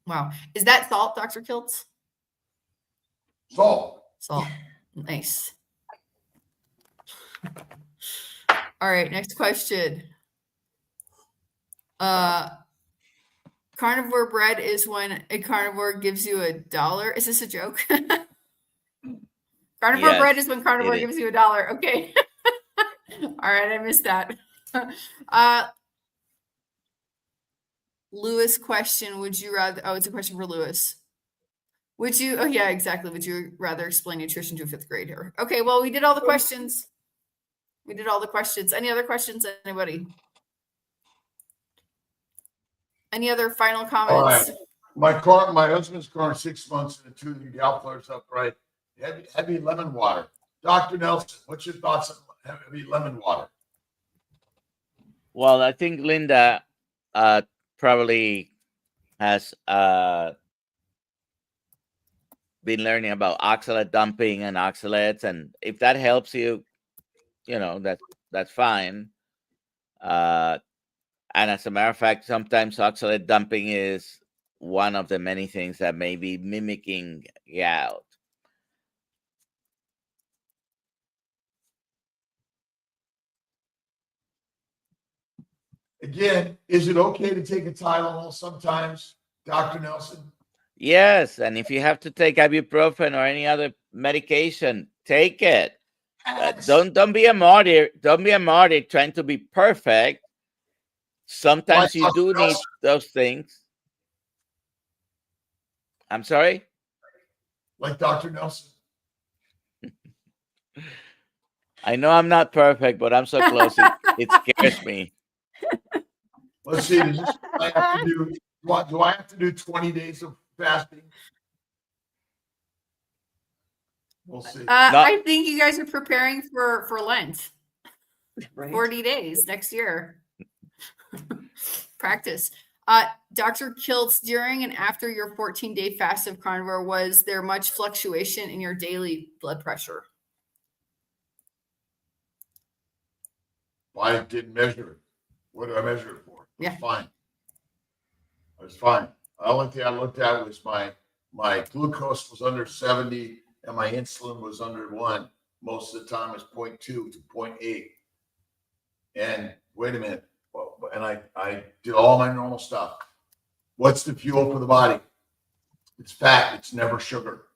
Wow. Is that salt, Dr. Kiltz? Salt. Nice. All right, next question. Carnivore bread is when a carnivore gives you $1. Is this a joke? Carnivore bread is when carnivore gives you $1. Okay. All right, I missed that. Lewis question, would you rather, it's a question for Lewis. Would you, yeah, exactly. Would you rather explain nutrition to a 5th grader? Okay, well, we did all the questions. Any other questions, anybody? Any other final comments? All right. My husband's car, 6 months, and the 2 gal flares up, right? Heavy lemon water. Dr. Nelson, what's your thoughts on heavy lemon water? Well, I think Linda probably has been learning about oxalate dumping and oxalates, and if that helps you, that's fine. And as a matter of fact, sometimes oxalate dumping is one of the many things that may be mimicking gout. Again, is it okay to take a Tylenol sometimes, Dr. Nelson? Yes, and if you have to take ibuprofen or any other medication, take it. Don't be a martyr. Don't be a martyr trying to be perfect. Sometimes you do need those things. I'm sorry? Like Dr. Nelson. I know I'm not perfect, but I'm so close. It scares me. Let's see. Do I have to do 20 days of fasting? We'll see. I think you guys are preparing for Lent. Right. 40 days next year. Practice. Dr. Kiltz, during and after your 14-day fast of carnivore, was there much fluctuation in your daily blood pressure? I didn't measure it. What did I measure it for? It was Yeah. fine. It was fine. The only thing I looked at was my glucose was under 70 and my insulin was under 1. Most of the time it's 0.2 to 0.8. And wait a minute. And I did all my normal stuff. What's the fuel for the body? It's fat. It's never sugar.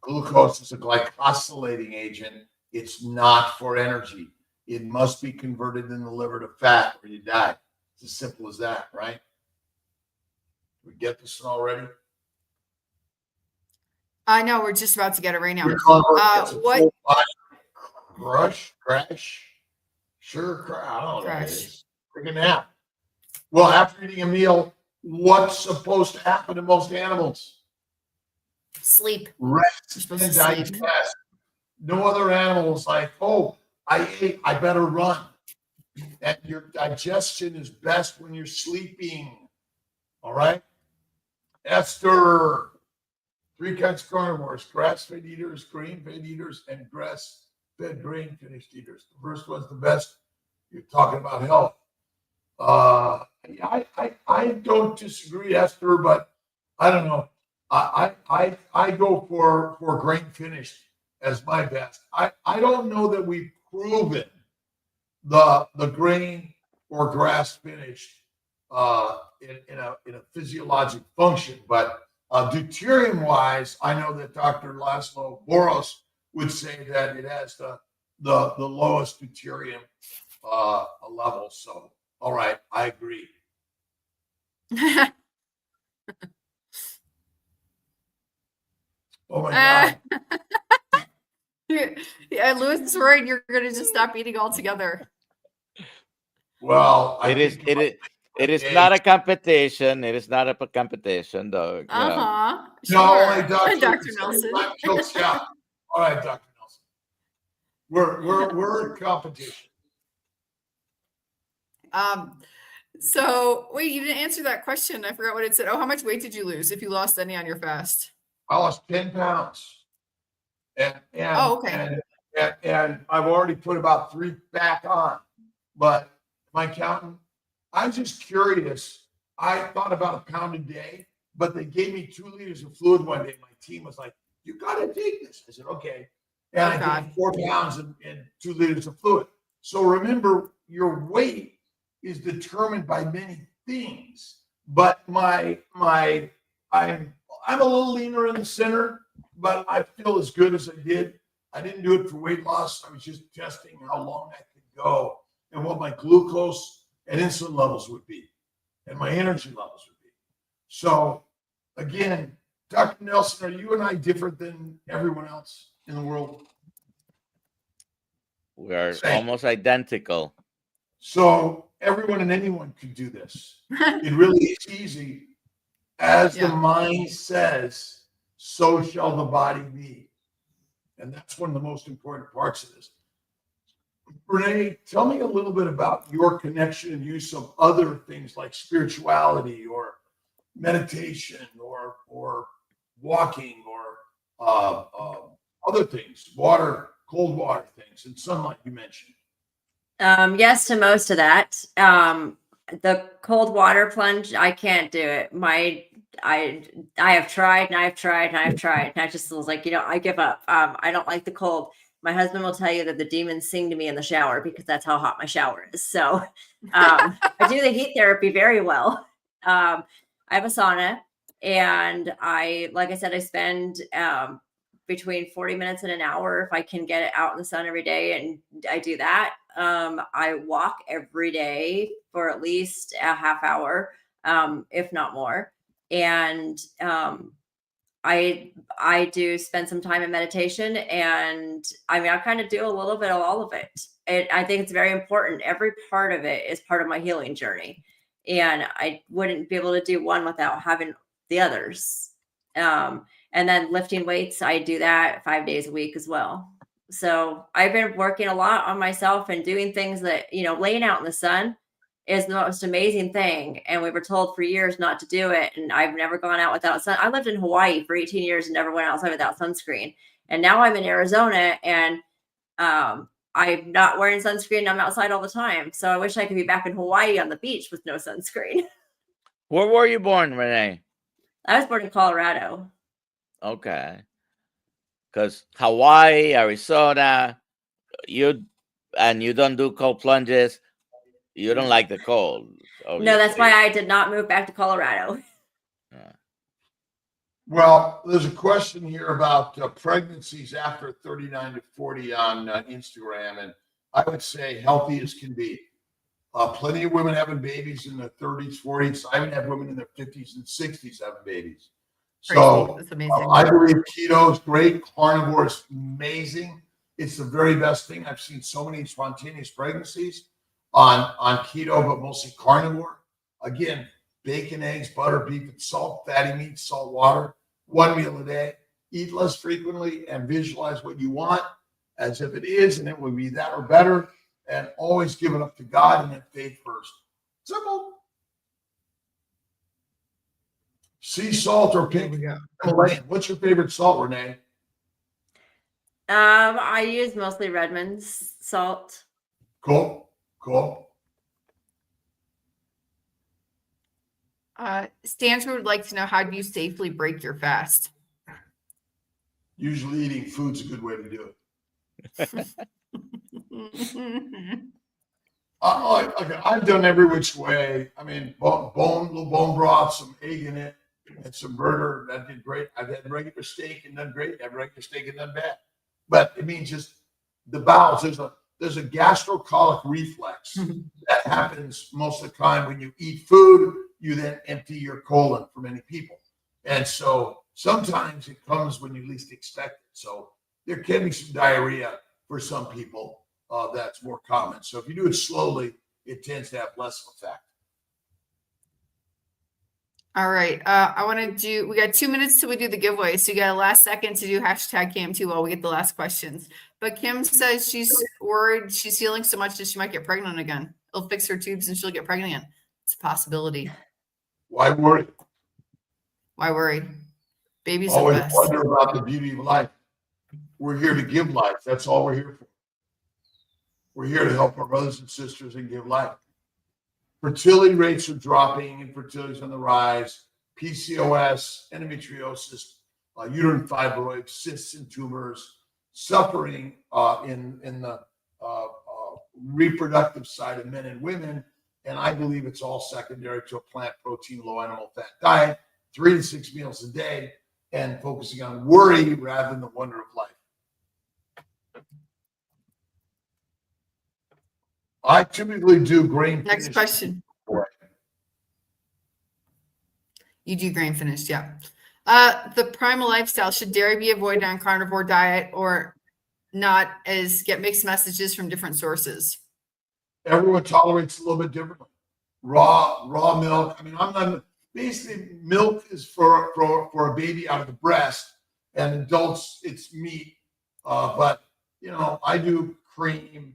Glucose is a glycosylating agent. It's not for energy. It must be converted in the liver to fat or you die. It's as simple as that, right? We get this one already? No, we're just about to get it right now. What? Crash? Sure, I don't know what that is. Freaking nap. Well, after eating a meal, what's supposed to happen to most animals? Sleep. Rest and digest. No other animal is like, oh, I ate, I better run. And your digestion is best when you're sleeping. All right? Esther. 3 kinds of carnivores: grass-fed eaters, grain-fed eaters, and grass-fed grain-finished eaters. The first one's the best. You're talking about health. I don't disagree, Esther, but I don't know. I go for grain-finished as my best. I don't know that we've proven the grain or grass-finished in a physiologic function, but deuterium-wise, I know that Dr. Laszlo Boros would say that it has the lowest deuterium level. So, all right, I agree. Oh my God. Yeah, Louis is worried you're going to just stop eating altogether. Well, it is not a competition. It is not a competition, though. Sure. No, Dr. Nelson. Yeah. All right, Dr. Nelson. We're in competition. So wait, you didn't answer that question. I forgot what it said. Oh, how much weight did you lose if you lost any on your fast? I lost 10 pounds. And okay. And I've already put about 3 back on. But my accountant, I'm just curious. I thought about 1 pound a day, but they gave me 2 liters of fluid one day. My team was like, you got to take this. I said, okay. And I did 4 pounds and 2 liters of fluid. So remember, your weight is determined by many things. But I'm a little leaner in the center, but I feel as good as I did. I didn't do it for weight loss. I was just testing how long I could go and what my glucose and insulin levels would be and my energy levels would be. So again, Dr. Nelson, are you and I different than everyone else in the world? We are almost identical. So everyone and anyone can do this. It really is easy. As the mind says, so shall the body be. And that's one of the most important parts of this. Renee, tell me a little bit about your connection and use of other things like spirituality or meditation or walking or other things, cold water things, and sunlight you mentioned. Yes to most of that. The cold water plunge, I can't do it. I have tried and I've tried and I've tried. And I just was like, I give up. I don't like the cold. my husband will tell you that the demons sing to me in the shower because that's how hot my shower is. So I do the heat therapy very well. I have a sauna, and like I said, I spend between 40 minutes and an hour if I can get it out in the sun every day, and I do that. I walk every day for at least a half hour, if not more. And I do spend some time in meditation, and I mean, I kind of do a little bit of all of it. I think it's very important. Every part of it is part of my healing journey, and I wouldn't be able to do one without having the others. And then lifting weights, I do that 5 days a week as well. So I've been working a lot on myself and doing things that, laying out in the sun is the most amazing thing. And we were told for years not to do it. And I've never gone out without sun. I lived in Hawaii for 18 years and never went outside without sunscreen. And now I'm in Arizona, and I'm not wearing sunscreen. I'm outside all the time. So I wish I could be back in Hawaii on the beach with no sunscreen. Where were you born, Renee? I was born in Colorado. Okay. Because Hawaii, Arizona, you don't do cold plunges. You don't like the cold. Obviously. No, that's why I did not move back to Colorado. Well, there's a question here about pregnancies after 39 to 40 on Instagram, and I would say healthy as can be. Plenty of women having babies in their 30s, 40s. I even have women in their 50s and 60s having babies. So that's amazing. I believe keto is great. Carnivore is amazing. It's the very best thing. I've seen so many spontaneous pregnancies on keto, but mostly carnivore. Again, bacon, eggs, butter, beef, and salt, fatty meats, salt water, 1 meal a day. Eat less frequently and visualize what you want as if it is, and it will be that or better. And always give it up to God and then faith first. Simple. Sea salt or pink Himalayan. What's your favorite salt, Renee? I use mostly Redmond's salt. Cool. Stanford would like to know, how do you safely break your fast? Usually eating food's a good way to do it. I've done every which way. I mean, little bone broth, some egg in it, and some burger. That did great. I've had regular steak and done great. I've had regular steak and done bad. But it means just the bowels. There's a gastrocolic reflex that happens most of the time when you eat food. You then empty your colon for many people, and so sometimes it comes when you least expect it. So there can be some diarrhea for some people. That's more common. So if you do it slowly, it tends to have less effect. All right. We got 2 minutes till we do the giveaway. So you got a last second to do hashtag KM2 while we get the last questions. But Kim says she's worried. She's healing so much that she might get pregnant again. It'll fix her tubes and she'll get pregnant again. It's a possibility. Why worry? Why worry? Babies always are best. wonder about the beauty of life. We're here to give life. That's all we're here for. We're here to help our brothers and sisters and give life. Fertility rates are dropping, infertility is on the rise. PCOS, endometriosis, uterine fibroids, cysts and tumors, suffering in the reproductive side of men and women. And I believe it's all secondary to a plant protein, low animal fat diet, 3 to 6 meals a day, and focusing on worry rather than the wonder of life. I typically do grain. Next question. You do grain finished, yeah. The primal lifestyle, should dairy be avoided on carnivore diet or not, as get mixed messages from different sources? Everyone tolerates a little bit differently. Raw milk. I mean, basically milk is for a baby out of the breast, and adults it's meat. But I do cream,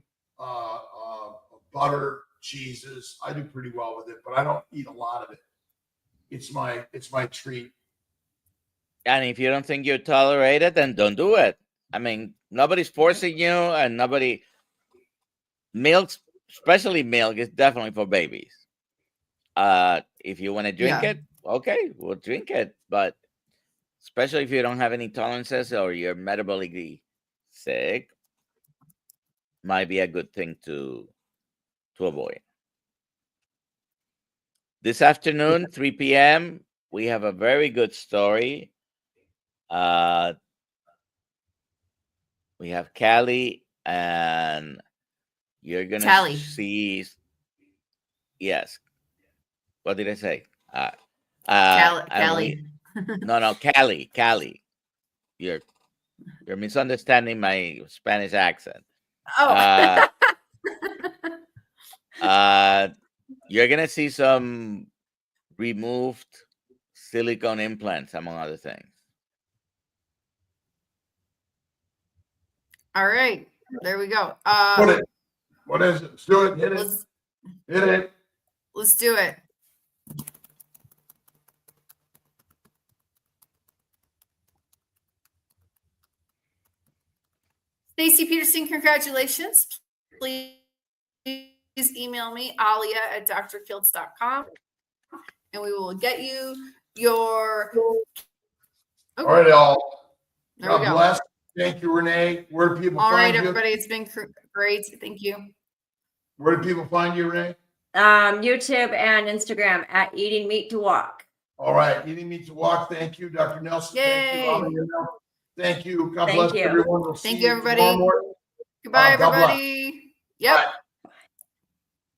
butter, cheeses. I do pretty well with it, but I don't eat a lot of it. It's my treat. And if you don't think you tolerate it, then don't do it. I mean, nobody's forcing you, and milk, especially milk, is definitely for babies. If you want to drink it, okay, we'll drink it. But especially if you don't have any tolerances or you're metabolically sick, might be a good thing to avoid. This afternoon, 3 p.m., we have a very good story. We have Callie, and you're gonna Tally. see. Yes. What did I say? Callie. No, Callie. You're misunderstanding my Spanish accent. Oh. You're gonna see some removed silicone implants, among other things. All right. There we go. What is it? Let's do it. Hit it. Hit it. Let's do it. Stacy Peterson, congratulations. Please email me, alia@drfields.com, and we will get you your. All right, all. There we God go. bless. Thank you, Renee. Where do people All right, find you? everybody. It's been great. Thank you. Where do people find you, Renee? YouTube and Instagram at Eating Meat to Walk. All right. Eating Meat to Walk. Thank you, Dr. Nelson. Yay. Thank you, Alia. Thank you. God Thank bless you. everyone. We'll Thank see you, everybody. tomorrow morning. Goodbye, God bless. everybody. Yep. Bye.